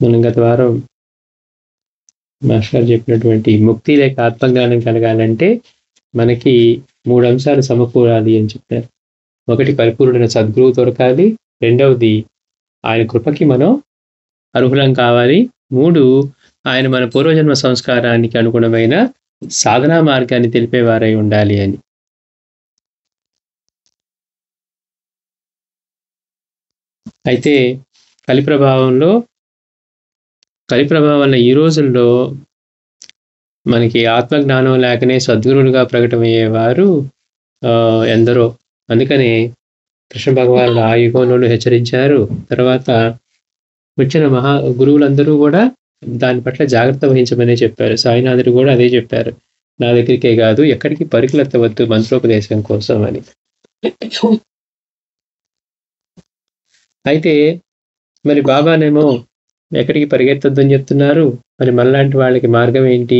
మనం గత వారం మాస్టర్ గారు చెప్పినటువంటి ముక్తి లేక ఆత్మజ్ఞానం కలగాలంటే మనకి 3 అంశాలు సమకూరాలి అని చెప్పారు. ఒకటి పరిపూర్ణమైన సద్గురువు దొరకాలి. రెండవది ఆయన కృపకి మనం అర్హులం కావాలి. 3 ఆయన మన పూర్వజన్మ సంస్కారానికి అనుగుణమైన సాధనా మార్గాన్ని తెలిపేవారై ఉండాలి అని. అయితే కలి ప్రభావం వల్ల ఈ రోజుల్లో మనకి ఆత్మజ్ఞానం లేకనే సద్గురువులుగా ప్రకటమయ్యేవారు ఎందరో. అందుకనే కృష్ణ భగవానుడు ఆ యుగంలోనూ హెచ్చరించారు. తర్వాత వచ్చిన గురువులందరూ కూడా దాని పట్ల జాగ్రత్త వహించమనే చెప్పారు. సాయినాథుడు కూడా అదే చెప్పారు. నా దగ్గరికే కాదు, ఎక్కడికి పరుగులెత్తవద్దు మంత్రోపదేశం కోసం అని. అయితే మరి బాబానేమో ఎక్కడికి పరిగెత్తొద్దని చెప్తున్నారు. మరి మనలాంటి వాళ్ళకి మార్గం ఏంటి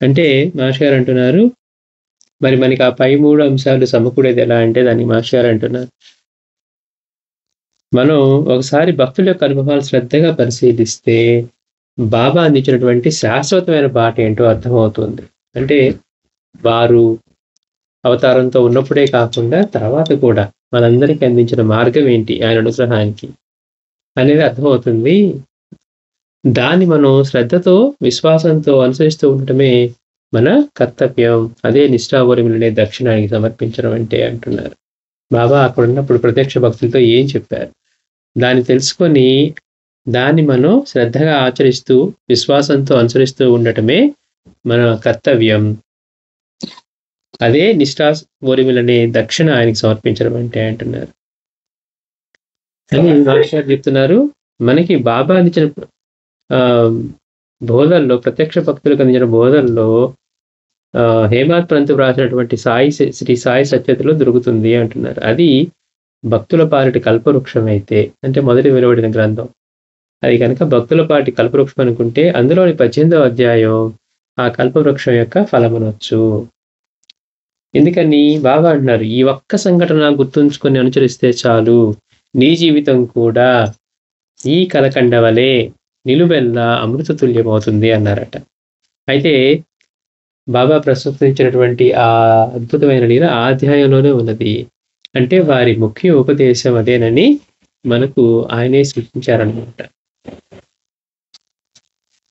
అంటే మాస్టర్ గారు అంటున్నారు, మరి మనకి ఆ పై 3 అంశాలు సమకూడేది ఎలా అంటే దానికి మాస్టర్ గారు అంటున్నారు, మనం ఒకసారి భక్తుల యొక్క అనుభవాలు శ్రద్ధగా పరిశీలిస్తే బాబా అందించినటువంటి శాశ్వతమైన బాట ఏంటో అర్థమవుతుంది. అంటే వారు అవతారంతో ఉన్నప్పుడే కాకుండా తర్వాత కూడా మనందరికీ అందించిన మార్గం ఏంటి ఆయన అనుగ్రహానికి అనేది అర్థమవుతుంది. దాన్ని మనం శ్రద్ధతో విశ్వాసంతో అనుసరిస్తూ ఉండటమే మన కర్తవ్యం. అదే నిష్ఠావరములనే దక్షిణానికి సమర్పించడం అంటే అంటున్నారు. బాబా అక్కడ ఉన్నప్పుడు ప్రత్యక్ష భక్తులతో ఏం చెప్పారు దాన్ని తెలుసుకొని దాన్ని మనం శ్రద్ధగా ఆచరిస్తూ విశ్వాసంతో అనుసరిస్తూ ఉండటమే మన కర్తవ్యం. అదే నిష్ఠావరములనే దక్షిణ ఆయనకి సమర్పించడం అంటే అంటున్నారు. అని మాస్టర్ చెప్తున్నారు, మనకి బాబా అందించిన బోధల్లో ప్రత్యక్ష భక్తులకు అందించిన బోధల్లో హేమాత్ పంత్ వ్రాసినటువంటి శ్రీ సాయి సత్యతలో దొరుకుతుంది అంటున్నారు. అది భక్తుల పాలిటి కల్పవృక్షం అయితే, అంటే మొదటి వెలువడిన గ్రంథం అది కనుక భక్తుల పాటి కల్పవృక్షం అనుకుంటే అందులోని 18వ అధ్యాయం ఆ కల్పవృక్షం యొక్క ఫలమనొచ్చు. ఎందుకని బాబా అంటున్నారు, ఈ ఒక్క సంఘటన గుర్తుంచుకొని అనుసరిస్తే చాలు, నీ జీవితం కూడా ఈ కలకండ వలె నిలువెల్లా అమృత తుల్యమవుతుంది అన్నారట. అయితే బాబా ప్రస్తుతించినటువంటి ఆ అద్భుతమైన లీల ఆ అధ్యాయంలోనే ఉన్నది. అంటే వారి ముఖ్య ఉపదేశం అదేనని మనకు ఆయనే సూచించారనమాట.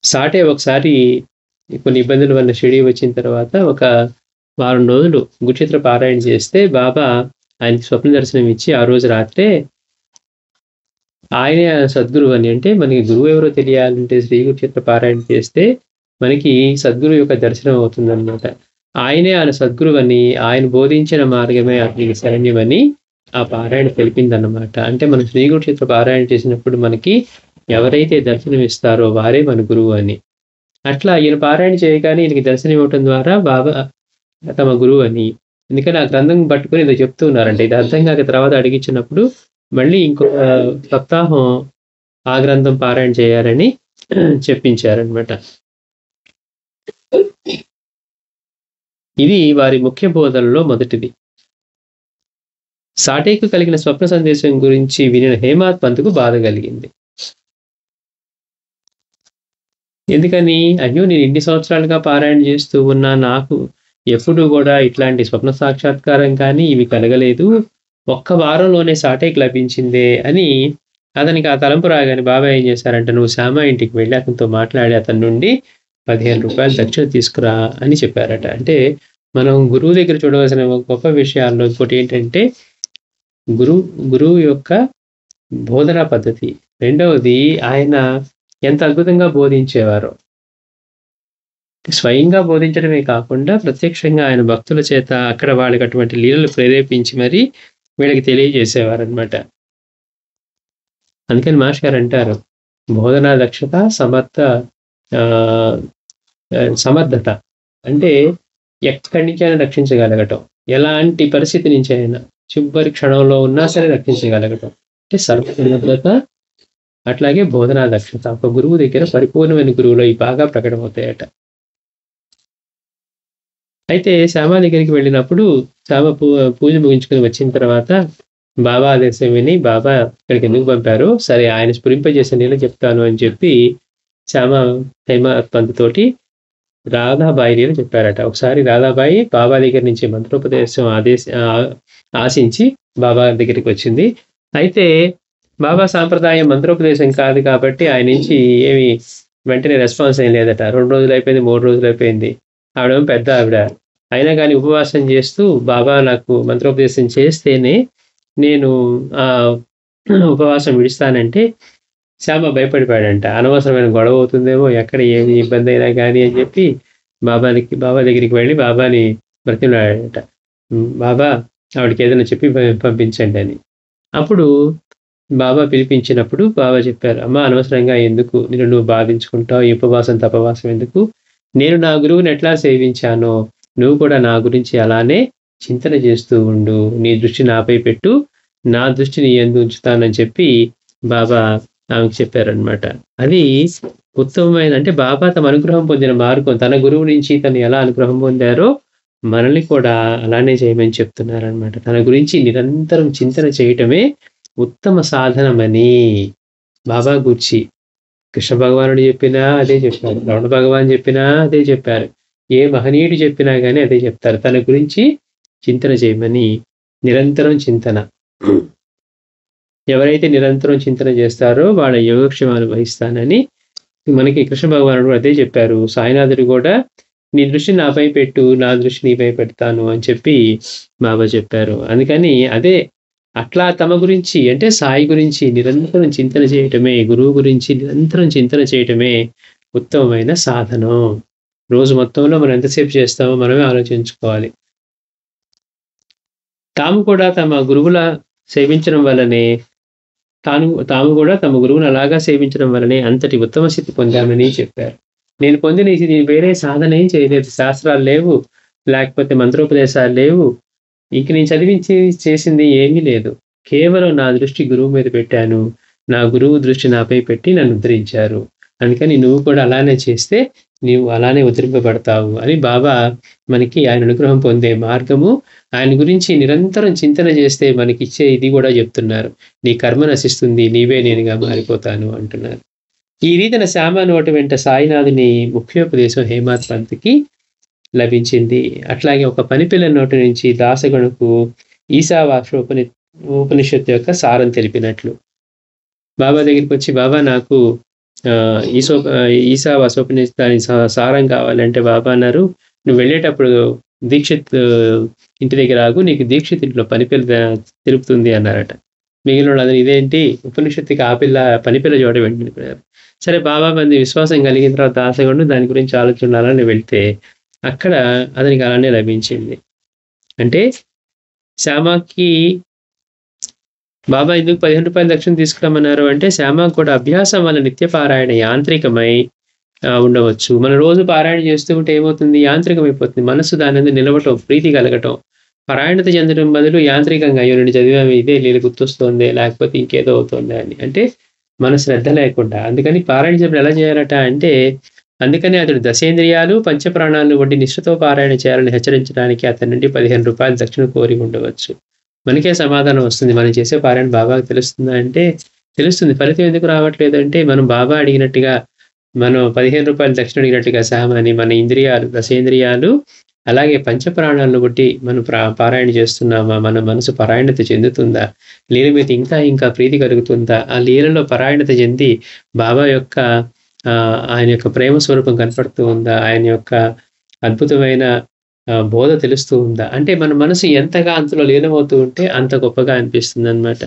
సాటే ఒకసారి కొన్ని ఇబ్బందుల వల్ల షిరిడి వచ్చిన తర్వాత ఒక వారం రోజులు గురుచిత్ర పారాయణ చేస్తే బాబా ఆయనకి స్వప్న దర్శనం ఇచ్చి ఆ రోజు రాత్రే ఆయనే సద్గురువు అని, అంటే మనకి గురువు ఎవరో తెలియాలంటే శ్రీ గురుచిత్ర పారాయణ చేస్తే మనకి సద్గురు యొక్క దర్శనం అవుతుందన్నమాట. ఆయనే ఆయన సద్గురువు అని, ఆయన బోధించిన మార్గమే అతనికి శరణ్యమని ఆ పారాయణ తెలిపిందన్నమాట. అంటే మనం శ్రీ గురుచిత్ర పారాయణ చేసినప్పుడు మనకి ఎవరైతే దర్శనం ఇస్తారో వారే మన గురువు అని. అట్లా ఈయన పారాయణ చేయగానే ఈయనకి దర్శనం ఇవ్వటం ద్వారా బాబా తమ గురువు అని. ఎందుకని ఆ గ్రంథం పట్టుకొని ఏదో చెప్తూ ఉన్నారంటే ఇది అర్థం కాక తర్వాత అడిగించినప్పుడు మళ్ళీ ఇంకొక సప్తాహం ఆ గ్రంథం పారాయణ చేయాలని చెప్పించారనమాట. ఇది వారి ముఖ్య బోధనలో మొదటిది. సాటేకు కలిగిన స్వప్న సందేశం గురించి వినిన హేమాత్ పంత్కు బాధ కలిగింది. ఎందుకని, అయ్యో నేను ఇన్ని సంవత్సరాలుగా పారాయణ చేస్తూ ఉన్నా, నాకు ఎప్పుడు కూడా ఇట్లాంటి స్వప్న సాక్షాత్కారం కానీ ఇవి కలగలేదు, ఒక్క వారంలోనే సాటేకి లభించిందే అని అతనికి ఆ తలంపు రాగానే బాబా ఏం చేశారంటే, నువ్వు శ్యామ ఇంటికి వెళ్ళి అతనితో మాట్లాడి అతని నుండి 15 రూపాయలు దక్షిణ తీసుకురా అని చెప్పారట. అంటే మనం గురువు దగ్గర చూడవలసిన గొప్ప విషయాల్లో ఇంకోటి ఏంటంటే గురువు యొక్క బోధనా పద్ధతి. రెండవది ఆయన ఎంత అద్భుతంగా బోధించేవారో. స్వయంగా బోధించడమే కాకుండా ప్రత్యక్షంగా ఆయన భక్తుల చేత అక్కడ వాళ్ళకి అటువంటి లీలలు ప్రేరేపించి మరి వీళ్ళకి తెలియజేసేవారనమాట. అందుకని మాస్టర్ గారు అంటారు, బోధనా దక్షత సమర్థత అంటే ఎక్కడి నుంచైనా రక్షించగలగటం, ఎలాంటి పరిస్థితి నుంచి అయినా చివరి క్షణంలో ఉన్నా సరే రక్షించగలగటం అంటే సర్వసమర్థత. అట్లాగే బోధనా దక్షత ఒక గురువు దగ్గర పరిపూర్ణమైన గురువులో ఈ బాగా ప్రకటమవుతాయట. అయితే శ్యామ దగ్గరికి వెళ్ళినప్పుడు శ్యామ పూజ ముగించుకొని వచ్చిన తర్వాత బాబా ఆదేశం విని బాబా ఇక్కడికి ఎందుకు పంపారు, సరే ఆయన స్ఫురింపజేసే నీళ్ళు చెప్తాను అని చెప్పి శ్యామ హేమత్ పంత్ తోటి రాధాబాయి నీళ్ళు చెప్పారట. ఒకసారి రాధాబాయి బాబా దగ్గర నుంచి మంత్రోపదేశం ఆశించి బాబా దగ్గరికి వచ్చింది. అయితే బాబా సాంప్రదాయం మంత్రోపదేశం కాదు కాబట్టి ఆయన నుంచి ఏమి వెంటనే రెస్పాన్స్ ఏం లేదట. 2 రోజులు అయిపోయింది, 3 రోజులు అయిపోయింది. ఆవిడేమో పెద్ద ఆవిడ. అయినా కానీ ఉపవాసం చేస్తూ బాబా నాకు మంత్రోపదేశం చేస్తేనే నేను ఉపవాసం విడుస్తానంటే శ్యామ భయపడిపోయాడంట. అనవసరమైన గొడవ అవుతుందేమో, ఎక్కడ ఏమి ఇబ్బంది అయినా కానీ అని చెప్పి బాబా దగ్గరికి వెళ్ళి బాబాని బ్రతిమలాడాడట. బాబా ఆవిడకి ఏదైనా చెప్పి పంపించండి అని. అప్పుడు బాబా పిలిపించినప్పుడు బాబా చెప్పారు, అమ్మ అనవసరంగా ఎందుకు నువ్వు బాధించుకుంటావు, ఈ ఉపవాసం తపవాసం ఎందుకు, నేను నా గురువుని ఎట్లా సేవించానో నువ్వు కూడా నా గురించి అలానే చింతన చేస్తూ ఉండు, నీ దృష్టి నాపై పెట్టు, నా దృష్టిని యందు ఉంచుతానని చెప్పి బాబా ఆమెకు చెప్పారనమాట. అది ఉత్తమమైన, అంటే బాబా తమ అనుగ్రహం పొందిన మార్గం, తన గురువు నుంచి తను ఎలా అనుగ్రహం పొందారో మనల్ని కూడా అలానే చేయమని చెప్తున్నారనమాట. తన గురించి నిరంతరం చింతన చేయటమే ఉత్తమ సాధనమని బాబా గూర్చి కృష్ణ భగవానుడు చెప్పినా అదే చెప్పారు, రమణ భగవాన్ చెప్పినా అదే చెప్పారు, ఏ మహనీయుడు చెప్పినా కానీ అదే చెప్తారు, తన గురించి చింతన చేయమని. నిరంతరం చింతన, ఎవరైతే నిరంతరం చింతన చేస్తారో వాళ్ళ యోగక్షేమాలు వహిస్తానని మనకి కృష్ణ భగవానుడు అదే చెప్పారు. సాయినాథుడు కూడా నీ దృష్టి నాపై పెట్టు, నా దృష్టి నీపై పెడతాను అని చెప్పి బాబా చెప్పారు. అందుకని అదే అట్లా తమ గురించి, అంటే సాయి గురించి నిరంతరం చింతన చేయటమే, గురువు గురించి నిరంతరం చింతన చేయటమే ఉత్తమమైన సాధనం. రోజు మొత్తంలో మనం ఎంతసేపు చేస్తామో మనమే ఆలోచించుకోవాలి. తాము కూడా తమ గురువుల సేవించడం వల్లనే తాము కూడా తమ గురువును అలాగా సేవించడం వల్లనే అంతటి ఉత్తమ స్థితి పొందామని చెప్పారు. నేను పొందిన ఇది వేరే సాధన ఏం చేయలేదు, శాస్త్రాలు లేవు, లేకపోతే మంత్రోపదేశాలు లేవు, ఇంక నేను చదివించి చేసింది ఏమీ లేదు, కేవలం నా దృష్టి గురువు మీద పెట్టాను, నా గురువు దృష్టి నాపై పెట్టి నన్ను ఉద్ధరించారు, అందుకని నువ్వు కూడా అలానే చేస్తే నీవు అలానే ఉద్ధరింపబడతావు అని బాబా మనకి ఆయన అనుగ్రహం పొందే మార్గము, ఆయన గురించి నిరంతరం చింతన చేస్తే మనకిచ్చే ఇది కూడా చెప్తున్నారు, నీ కర్మ నశిస్తుంది, నీవే నేనుగా మారిపోతాను అంటున్నారు. ఈ రీతిన శ్యామ నోటి వెంట సాయినాథుని ముఖ్యోపదేశం హేమత్ పంత్కి లభించింది. అట్లాగే ఒక పనిపిల్ల నోటి నుంచి దాసగణకు ఉపనిషత్తు యొక్క సారం తెలిపినట్లు బాబా దగ్గరికి వచ్చి, బాబా నాకు ఈశావాసోపనిషత్తు దాని సారం కావాలంటే బాబా అన్నారు, నువ్వు వెళ్ళేటప్పుడు దీక్షిత్ ఇంటి దగ్గర ఆగు, నీకు దీక్షిత్ ఇంట్లో పనిపిల్ల తెలుపుతుంది అన్నారట. మిగిలిన వాళ్ళు ఇదేంటి ఉపనిషత్తుకి పనిపిల్ల చోట వెళ్ళిపోయారు. సరే బాబా మంది విశ్వాసం కలిగిన తర్వాత దాసగణుడు దాని గురించి ఆలోచనలని వెళ్తే అక్కడ అతనికి అలానే లభించింది. అంటే శ్యామకి బాబా ఎందుకు 15 రూపాయల దక్షిణ తీసుకురమ్మన్నారు అంటే, శ్యామకు కూడా అభ్యాసం వల్ల నిత్య పారాయణ యాంత్రికమై ఉండవచ్చు. మనం రోజు పారాయణ చేస్తూ ఉంటే ఏమవుతుంది, యాంత్రికమైపోతుంది, మనసు దాని మీద నిలవటం, ప్రీతి కలగటం, పరాయణత చెందడం బదులు యాంత్రికంగా అయ్యో నేను చదివాము ఇదే నీళ్ళు గుర్తొస్తుంది, లేకపోతే ఇంకేదో అవుతుంది అని, అంటే మన శ్రద్ధ లేకుండా. అందుకని పారాయణ చెప్పిన ఎలా చేయాలట అంటే, అందుకని అతడు దశేంద్రియాలు పంచప్రాణాలను వడ్డీ నిష్ఠతో పారాయణ చేయాలని హెచ్చరించడానికి అతని నుండి 15 రూపాయల దక్షిణ కోరి ఉండవచ్చు. మనకే సమాధానం వస్తుంది, మనం చేసే పారాయణ బాబాకు తెలుస్తుందా అంటే తెలుస్తుంది. ఫలితం ఎందుకు రావట్లేదు అంటే, మనం బాబా అడిగినట్టుగా, మనం 15 రూపాయల దక్షిణ అడిగినట్టుగా సామాని మన ఇంద్రియాలు దశేంద్రియాలు అలాగే పంచప్రాణాలను బట్టి మనం పారాయణ చేస్తున్నామా, మన మనసు పారాయణత చెందుతుందా, లీల మీద ఇంకా ఇంకా ప్రీతి కలుగుతుందా, ఆ లీలలో పారాయణత చెంది బాబా యొక్క ఆయన యొక్క ప్రేమ స్వరూపం కనపడుతూ ఉందా, ఆయన యొక్క అద్భుతమైన బోధ తెలుస్తూ ఉందా, అంటే మన మనసు ఎంతగా అంతలో లీనమవుతూ ఉంటే అంత గొప్పగా అనిపిస్తుంది అన్నమాట.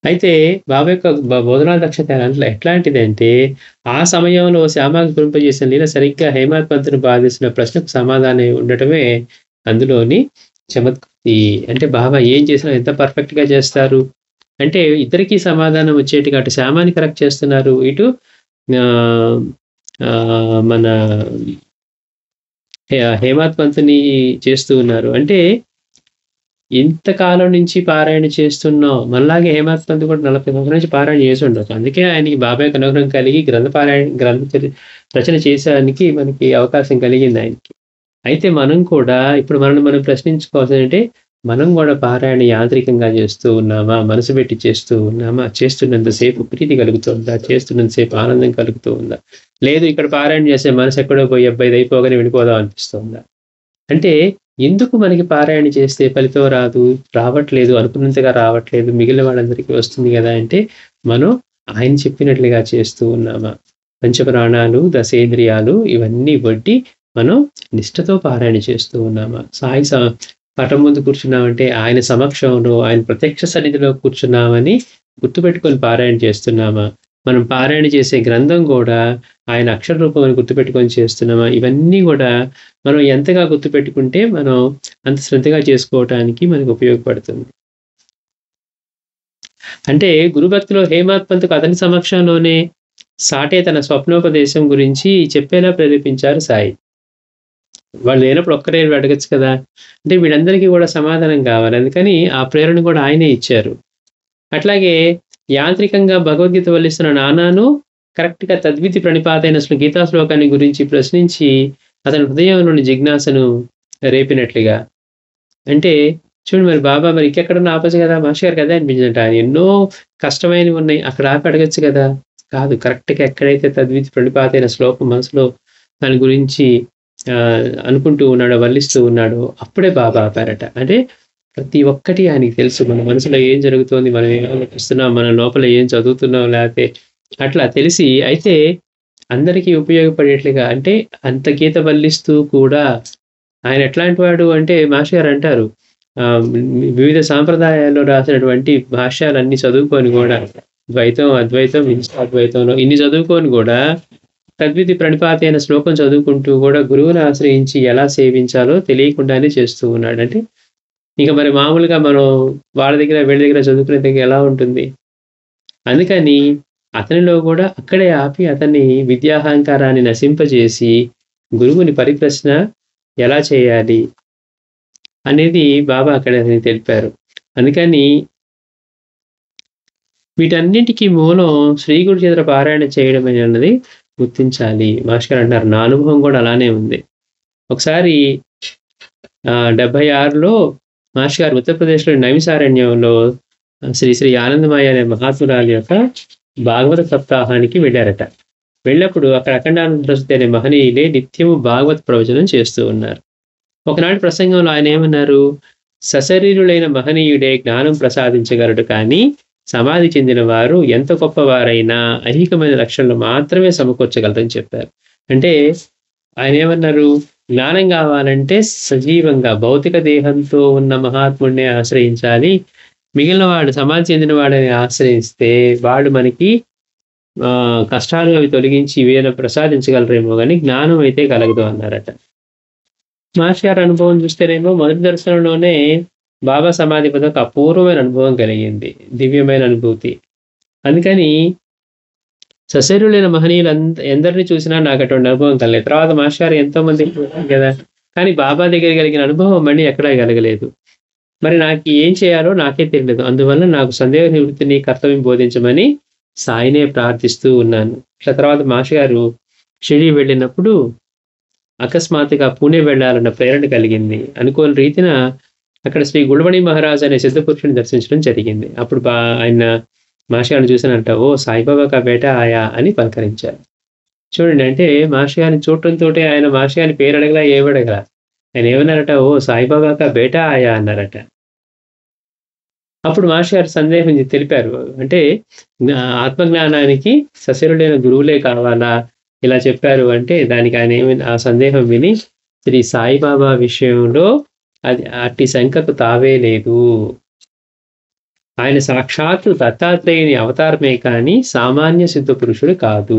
అయితే బాబా యొక్క బోధనా దక్షత ఎట్లాంటిది అంటే, ఆ సమయంలో శ్యామకు కురింపజేసిన లీల సరిగ్గా హేమత్ పంత్ను బాధిస్తున్న ప్రశ్నకు సమాధానం ఉండటమే అందులోని చమత్కృతి. అంటే బాబా ఏం చేసినా ఎంత పర్ఫెక్ట్గా చేస్తారు అంటే, ఇద్దరికీ సమాధానం వచ్చేట్టుగా అటు శ్యామాని కరెక్ట్ చేస్తున్నారు, ఇటు మన హేమత్ పంత్ని చేస్తూ ఉన్నారు. అంటే ఇంతకాలం నుంచి పారాయణ చేస్తున్నాం, మనలాగే హేమత్ పంత్ కూడా 40 సంవత్సరాల నుంచి పారాయణ చేసి ఉండొచ్చు. అందుకే ఆయనకి బాబాయ్ అనుగ్రహం కలిగి గ్రంథ రచన చేసేదానికి మనకి అవకాశం కలిగింది ఆయనకి. అయితే మనం కూడా ఇప్పుడు మనం ప్రశ్నించుకోవాల్సిందంటే, మనం కూడా పారాయణ యాంత్రికంగా చేస్తూ ఉన్నామా, మనసు పెట్టి చేస్తూ ఉన్నామా, చేస్తున్నంతసేపు ప్రీతి కలుగుతుందా, చేస్తున్నంతసేపు ఆనందం కలుగుతూ ఉందా, లేదు ఇక్కడ పారాయణ చేసే మనసు ఎక్కడో పోయి అబ్బాయి ఇది అయిపోగానే వెళ్ళిపోదాం అనిపిస్తుందా? అంటే ఎందుకు మనకి పారాయణ చేస్తే ఫలితం రాదు, రావట్లేదు, అనుకున్నంతగా రావట్లేదు, మిగిలిన వాళ్ళందరికీ వస్తుంది కదా అంటే, మనం ఆయన చెప్పినట్లుగా చేస్తూ ఉన్నామా? పంచప్రాణాలు, దశేంద్రియాలు ఇవన్నీ వడ్డి మనం నిష్ఠతో పారాయణ చేస్తూ ఉన్నామా? పటం ముందు కూర్చున్నామంటే ఆయన సమక్షంలో, ఆయన ప్రత్యక్ష సన్నిధిలో కూర్చున్నామని గుర్తుపెట్టుకొని పారాయణ చేస్తున్నామా? మనం పారాయణ చేసే గ్రంథం కూడా ఆయన అక్షర రూపం గుర్తుపెట్టుకొని చేస్తున్నామా? ఇవన్నీ కూడా మనం ఎంతగా గుర్తుపెట్టుకుంటే మనం అంత శ్రద్ధగా చేసుకోవటానికి మనకు ఉపయోగపడుతుంది. అంటే గురుభక్తిలో హేమాడ్ పంత్‌కు అతని సమక్షంలోనే సాటే తన స్వప్నోపదేశం గురించి చెప్పేలా ప్రేరేపించారు సాయి. వాళ్ళు లేనప్పుడు ఒక్కరే అడగొచ్చు కదా! అంటే వీళ్ళందరికీ కూడా సమాధానం కావాలి. అందుకని ఆ ప్రేరణ కూడా ఆయనే ఇచ్చారు. అట్లాగే యాంత్రికంగా భగవద్గీత వల్లిస్తున్న నాన్నను కరెక్ట్‌గా తద్వితి ప్రణిపాతైన గీతా శ్లోకాన్ని గురించి ప్రశ్నించి అతని హృదయంలోని జిజ్ఞాసను రేపినట్లుగా. అంటే చూడండి మరి బాబా మరి ఇంకెక్కడన్నా ఆపొచ్చు కదా! మాస్టర్ గారికి అదే అనిపించిందట. ఆయన ఎన్నో కష్టమైనవి ఉన్నాయి. అక్కడ ఆపి అడగొచ్చు కదా! కాదు కరెక్ట్‌గా ఎక్కడైతే తద్వితి ప్రణిపాతైన శ్లోకం మనసులో దాని గురించి అనుకుంటూ ఉన్నాడో, వల్లిస్తూ ఉన్నాడో అప్పుడే బాబా ఆపారట. అంటే ప్రతి ఒక్కటి ఆయనకి తెలుసు. మన మనసులో ఏం జరుగుతోంది, మనం ఏం ఆలోచిస్తున్నాం, మన లోపల ఏం చదువుతున్నాం, లేకపోతే అట్లా తెలిసి అయితే అందరికీ ఉపయోగపడేట్లుగా అంటే అంత గీత వల్లిస్తూ కూడా ఆయన ఎట్లాంటి వాడు అంటే మాస్టర్ గారు అంటారు వివిధ సాంప్రదాయాల్లో రాసినటువంటి భాష్యాలన్నీ చదువుకొని కూడా ద్వైతం, అద్వైతం, విశిష్టాద్వైతంలో ఇన్ని చదువుకొని కూడా తద్వితి ప్రణిపాతైన శ్లోకం చదువుకుంటూ కూడా గురువుని ఆశ్రయించి ఎలా సేవించాలో తెలియకుండానే చేస్తూ ఉన్నాడు. అంటే ఇక మరి మామూలుగా మనం వాళ్ళ దగ్గర వీళ్ళ దగ్గర చదువుకునే దగ్గర ఎలా ఉంటుంది? అందుకని అతనిలో కూడా అక్కడే ఆపి అతన్ని విద్యాహంకారాన్ని నశింపజేసి గురువుని పరిప్రశ్న ఎలా చేయాలి అనేది బాబా అక్కడ తెలిపారు. అందుకని వీటన్నిటికీ మూలం శ్రీ గురు చేత పారాయణ చేయడం అన్నది గుర్తించాలి. మాస్టర్ గారు అంటారు నా అనుభవం కూడా అలానే ఉంది. ఒకసారి 76లో మాస్టర్ గారు ఉత్తరప్రదేశ్‌లోని నైమిసారణ్యంలో శ్రీ శ్రీ ఆనందమయ్య అనే మహాత్మురాలి యొక్క భాగవత సప్తాహానికి వెళ్ళారట. వెళ్ళినప్పుడు అక్కడ అఖండానంద సరస్వతి అనే మహనీయులే నిత్యము భాగవత ప్రవచనం చేస్తూ ఉన్నారు. ఒకనాటి ప్రసంగంలో ఆయన ఏమన్నారు? సశరీరులైన మహనీయుడే జ్ఞానం ప్రసాదించగలడు కానీ సమాధి చెందిన వారు ఎంత గొప్పవారైనా ఐహికమైన లక్షణాలు మాత్రమే సమకూర్చగలరని చెప్పారు. అంటే ఆయన ఏమన్నారు? జ్ఞానం కావాలంటే సజీవంగా భౌతిక దేహంతో ఉన్న మహాత్ముడిని ఆశ్రయించాలి. మిగిలిన వాడు సమాధి చెందిన వాడిని ఆశ్రయిస్తే వాడు మనకి కష్టాలు అవి తొలగించి ఇవేనా ప్రసాదించగలరేమో కానీ జ్ఞానం అయితే కలగదు అన్నారట. మాస్టర్ గారి అనుభవం చూస్తేనేమో మొదటి దర్శనంలోనే బాబా సమాధి పద ఒక అపూర్వమైన అనుభవం కలిగింది, దివ్యమైన అనుభూతి. అందుకని సశరీరులైన మహనీయులు ఎందరిని చూసినా నాకు అటువంటి అనుభవం కలలేదు. తర్వాత మాస్టర్ గారు ఎంతో మంది కదా, కానీ బాబా దగ్గర కలిగిన అనుభవం మళ్ళీ ఎక్కడా కలగలేదు. మరి నాకు ఏం చేయాలో నాకే తెలియదు. అందువల్ల నాకు సందేహ నివృత్తిని కర్తవ్యం బోధించమని సాయినే ప్రార్థిస్తూ ఉన్నాను. ఇట్లా తర్వాత మాస్టర్ గారు షిరిడి వెళ్ళినప్పుడు అకస్మాత్తుగా పూణే వెళ్ళాలన్న ప్రేరణ కలిగింది. అనుకోని రీతిన అక్కడ శ్రీ గుళవణి మహారాజ్ అనే సిద్ధపురుషుని దర్శించడం జరిగింది. అప్పుడు ఆయన మాస్టర్ గారిని చూసానంట, ఓ సాయిబాబా కా బేటా ఆయా అని పలకరించారు. చూడండి, అంటే మాస్టర్ గారిని చూడటంతో ఆయన మాస్టర్ గారిని పేరు అడగలా ఏమడగలా, ఆయన ఏమన్నారట, ఓ సాయిబాబా కా బేటా ఆయా అన్నారట. అప్పుడు మాస్టర్ గారు సందేహం తెలిపారు. అంటే ఆత్మజ్ఞానానికి సశరీరులైన గురువులే కావాలా ఇలా చెప్పారు అంటే దానికి ఆయన ఆ సందేహం విని శ్రీ సాయిబాబా విషయంలో అది అట్టి శంకకు తావే లేదు. ఆయన సాక్షాత్తు దత్తాత్రేయుని అవతారమే కానీ సామాన్య సిద్ధ పురుషుడు కాదు.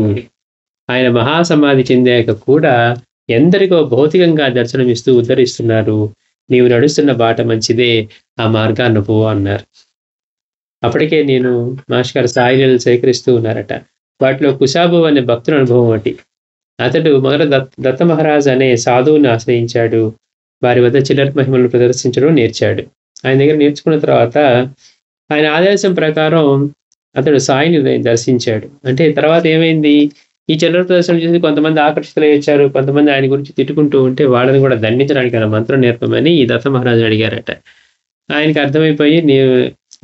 ఆయన మహాసమాధి చెందాక కూడా ఎందరికో భౌతికంగా దర్శనమిస్తూ ఉద్ధరిస్తున్నారు. నీవు నడుస్తున్న బాట మంచిదే, ఆ మార్గాన్ని పో అన్నారు. అప్పటికే నేను మాస్టర్ గారు సాయిలీలను సేకరిస్తూ ఉన్నారట. వాటిలో కుశాబు అనే భక్తుల అనుభవం ఒకటి. అతడు మొదట దత్త మహారాజ్ అనే సాధువుని ఆశ్రయించాడు. వారి వద్ద చిల్లర మహిమలను ప్రదర్శించడం నేర్చాడు. ఆయన దగ్గర నేర్చుకున్న తర్వాత ఆయన ఆదేశం ప్రకారం అతడు సాయిని దర్శించాడు. అంటే తర్వాత ఏమైంది, ఈ చిల్లర ప్రదర్శన చూసి కొంతమంది ఆకర్షితులై వచ్చారు. కొంతమంది ఆయన గురించి తిట్టుకుంటూ ఉంటే వాళ్ళని కూడా దండించడానికి ఆయన మంత్రం నేర్పమని ఈ దత్త మహారాజుని అడిగారట. ఆయనకి అర్థమైపోయి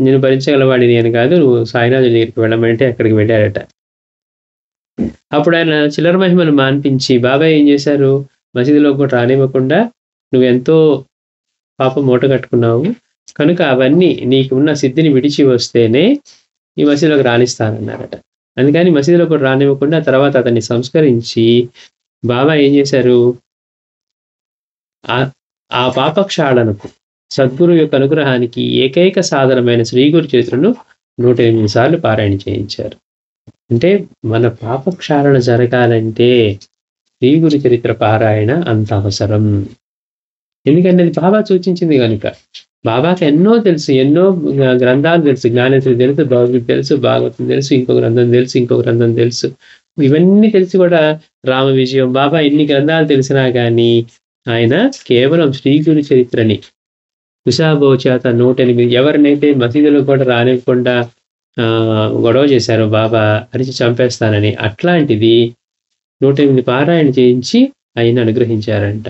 నేను భరించగలవాడిని నేను కాదు, నువ్వు సాయినాథుడి దగ్గరికి వెళ్ళమంటే అక్కడికి వెళ్ళారట. అప్పుడు ఆయన చిల్లర మహిమను మాన్పించి బాబాయ్ ఏం చేశారు, మసీదులో కూడా రానివ్వకుండా నువ్వెంతో పాపం మూట కట్టుకున్నావు కనుక అవన్నీ నీకున్న సిద్ధిని విడిచి వస్తేనే ఈ మసీదులోకి రాణిస్తానన్నారట. అందుకని మసీదులో కూడా రానివ్వకుండా తర్వాత అతన్ని సంస్కరించి బాబా ఏం చేశారు, ఆ పాపక్షాళనకు సద్గురు యొక్క అనుగ్రహానికి ఏకైక సాధనమైన శ్రీ గురు చరిత్రను 108 సార్లు పారాయణ చేయించారు. అంటే మన పాపక్షాళన జరగాలంటే శ్రీ గురు చరిత్ర పారాయణ అంత అవసరం. ఎందుకంటే అది బాబా సూచించింది కనుక. బాబాకి ఎన్నో తెలుసు, ఎన్నో గ్రంథాలు తెలుసు, జ్ఞానేశ్వరి తెలుసు, భగవద్గీత తెలుసు, భాగవతం తెలుసు, ఇంకో గ్రంథం తెలుసు. ఇవన్నీ తెలిసి కూడా రామ విజయం, బాబా ఇన్ని గ్రంథాలు తెలిసినా కానీ ఆయన కేవలం శ్రీ గురు చరిత్రని ఉషాబోచేత 108 ఎవరినైతే మసీదులో కూడా రానివ్వకుండా గొడవ చేశారో బాబా అరిచి చంపేస్తానని, అట్లాంటిది 108 పారాయణ చేయించి ఆయన అనుగ్రహించారంట.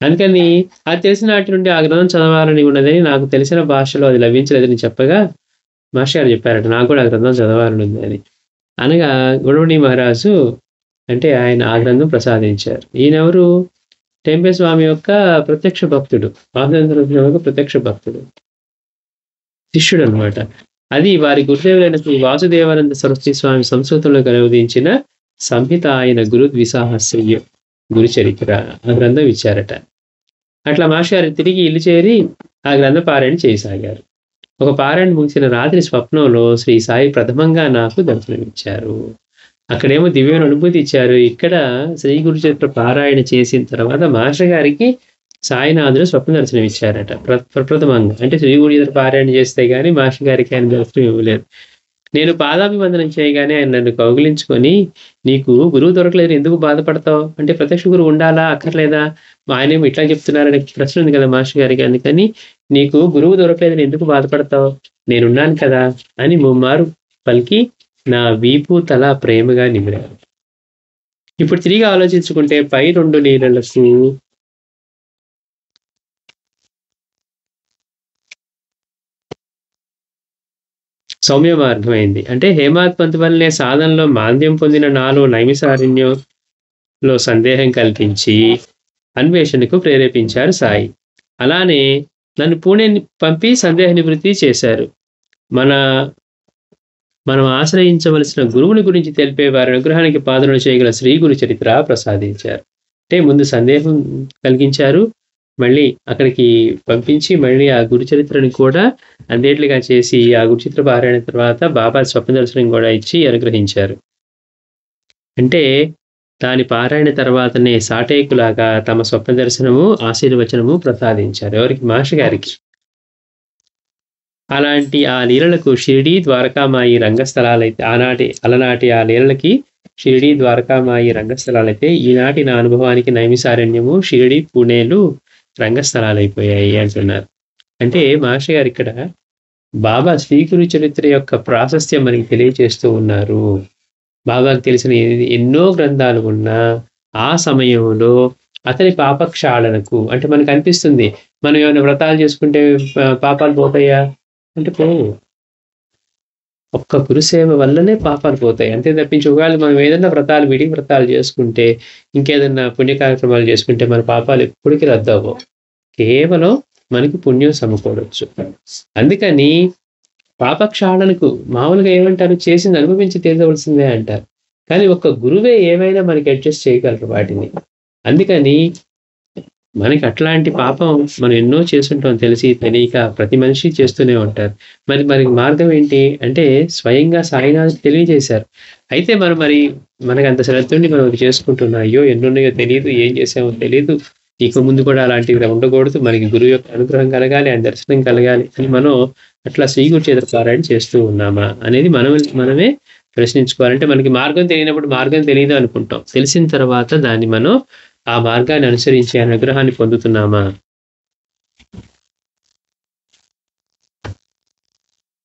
అందుకని అది తెలిసిన నాటి నుండి ఆ గ్రంథం చదవాలని ఉన్నదని, నాకు తెలిసిన భాషలో అది లభించలేదని చెప్పగా మాస్టర్ గారు చెప్పారట నాకు కూడా ఆ గ్రంథం చదవాలని ఉంది అని. అనగా గుణముని మహారాజు అంటే ఆయన ఆ గ్రంథం ప్రసాదించారు. ఈయనెవరు, టెంపే స్వామి యొక్క ప్రత్యక్ష భక్తుడు, యొక్క ప్రత్యక్ష భక్తుడు, శిష్యుడు అనమాట. అది వారి గురుదేవులైన శ్రీ వాసుదేవానంద సరస్వతి స్వామి సంస్కృతంలో అనువదించిన సంహిత ఆయన గురు ద్విసాహస్య గురు చరిత్ర ఆ గ్రంథం ఇచ్చారట. అట్లా మాస్టర్ తిరిగి ఇల్లు చేరి ఆ గ్రంథ పారాయణ చేయసాగారు. ఒక పారాయణ ముగిసిన రాత్రి స్వప్నంలో శ్రీ సాయి ప్రథమంగా నాకు దర్శనమిచ్చారు. అక్కడేమో దివ్యమైన అనుభూతి ఇచ్చారు. ఇక్కడ శ్రీ గురు చరిత్ర పారాయణ చేసిన తర్వాత మాస్టర్ గారికి సాయినాథుడు స్వప్న దర్శనం ఇచ్చారట ప్రప్రథమంగా. అంటే శ్రీ గురు చరిత్ర పారాయణ చేస్తే గానీ మాస్టర్ గారికి ఆయన దర్శనం ఇవ్వలేదు. నేను పాదాభివందనం చేయగానే ఆయన నన్ను కౌగిలించుకొని, నీకు గురువు దొరకలేదు ఎందుకు బాధపడతావు అంటే, ప్రత్యక్ష గురువు ఉండాలా అక్కర్లేదా, ఆయనేమో ఇట్లా చెప్తున్నారనే ప్రశ్న ఉంది కదా మాస్టర్ గారికి, అందుకని నీకు గురువు దొరకలేదని ఎందుకు బాధపడతావు, నేనున్నాను కదా అని ముమ్మారు పలికి నా వీపు తల ప్రేమగా నిమిరారు. ఇప్పుడు తిరిగి ఆలోచించుకుంటే పై 2 నీళ్ళకు సౌమ్య మార్గమైంది. అంటే హేమాత్ పంత్ వల్లనే సాధనలో మాంద్యం పొందిన నాలో నైమిసారణ్యంలో సందేహం కల్పించి అన్వేషణకు ప్రేరేపించారు సాయి. అలానే నన్ను పూణేని పంపి సందేహ నివృత్తి చేశారు. మనం ఆశ్రయించవలసిన గురువుని గురించి తెలిపే వారి అనుగ్రహానికి పాదన చేయగల శ్రీ గురు చరిత్ర ప్రసాదించారు. అంటే ముందు సందేహం కలిగించారు, మళ్ళీ అక్కడికి పంపించి మళ్ళీ ఆ గురు చరిత్రని కూడా అందేట్లుగా చేసి ఆ గురు చిత్ర పారాయణ తర్వాత బాబా స్వప్న దర్శనం కూడా ఇచ్చి అనుగ్రహించారు. అంటే దాని పారాయణ తర్వాతనే సాటేకులాగా తమ స్వప్న దర్శనము ఆశీర్వచనము ప్రసాదించారు. ఎవరికి, మాస్టర్ గారికి. అలాంటి ఆ లీలలకు షిరిడీ ద్వారకామాయి రంగస్థలాలైతే అలనాటి ఆ లీలలకి షిరిడీ ద్వారకామాయి రంగస్థలాలైతే ఈనాటి నా అనుభవానికి నైమిసారణ్యము షిరిడీ పూణేలు రంగస్థలాలైపోయాయి అంటున్నారు. అంటే మాస్టర్ గారు ఇక్కడ బాబా శ్రీ గురు చరిత్ర యొక్క ప్రాశస్త్యం మనకి తెలియజేస్తూ ఉన్నారు. బాబాకు తెలిసిన ఎన్నో గ్రంథాలు ఉన్నా ఆ సమయంలో అతని పాపక్షాళనకు, అంటే మనకు అనిపిస్తుంది మనం ఏమైనా వ్రతాలు చేసుకుంటే పాపాలు పోతాయా అంటే పోవు. ఒక్క గురుసేవ వల్లనే పాపాలు పోతాయి అంతే తప్పించి, ఒకవేళ మనం ఏదైనా వ్రతాలు విడి వ్రతాలు చేసుకుంటే, ఇంకేదన్నా పుణ్య కార్యక్రమాలు చేసుకుంటే మన పాపాలు ఎప్పటికీ రద్దవ్వవు. కేవలం మనకి పుణ్యం సమకూడొచ్చు. అందుకని పాపక్షాళనకు మామూలుగా ఏమంటారు, చేసింది అనుభవించి తీరవలసిందే అంటారు. కానీ ఒక్క గురువే ఏమైనా మనకి అడ్జస్ట్ చేయగలరు వాటిని. అందుకని మనకి అట్లాంటి పాపం మనం ఎన్నో చేస్తుంటాం, తెలిసి తెలియక ప్రతి మనిషి చేస్తూనే ఉంటారు. మనకి మార్గం ఏంటి అంటే స్వయంగా సాయినాథ్ తెలియజేశారు. అయితే మనకి అంత శ్రద్ధ ఉండి మనం చేసుకుంటున్నా, అయ్యో ఎన్నున్నాయో తెలియదు, ఏం చేసామో తెలియదు, ఇక ముందు కూడా అలాంటివి ఉండకూడదు, మనకి గురువు యొక్క అనుగ్రహం కలగాలి, ఆయన దర్శనం కలగాలి అని మనం అట్లా శ్రీ గురు చరిత్ర పారాయణ చేస్తూ ఉన్నామా అనేది మనమే ప్రశ్నించుకోవాలంటే, మనకి మార్గం తెలియనప్పుడు మార్గం తెలియదు అనుకుంటాం, తెలిసిన తర్వాత దాన్ని మనం ఆ మార్గాన్ని అనుసరించి అనుగ్రహాన్ని పొందుతున్నామా.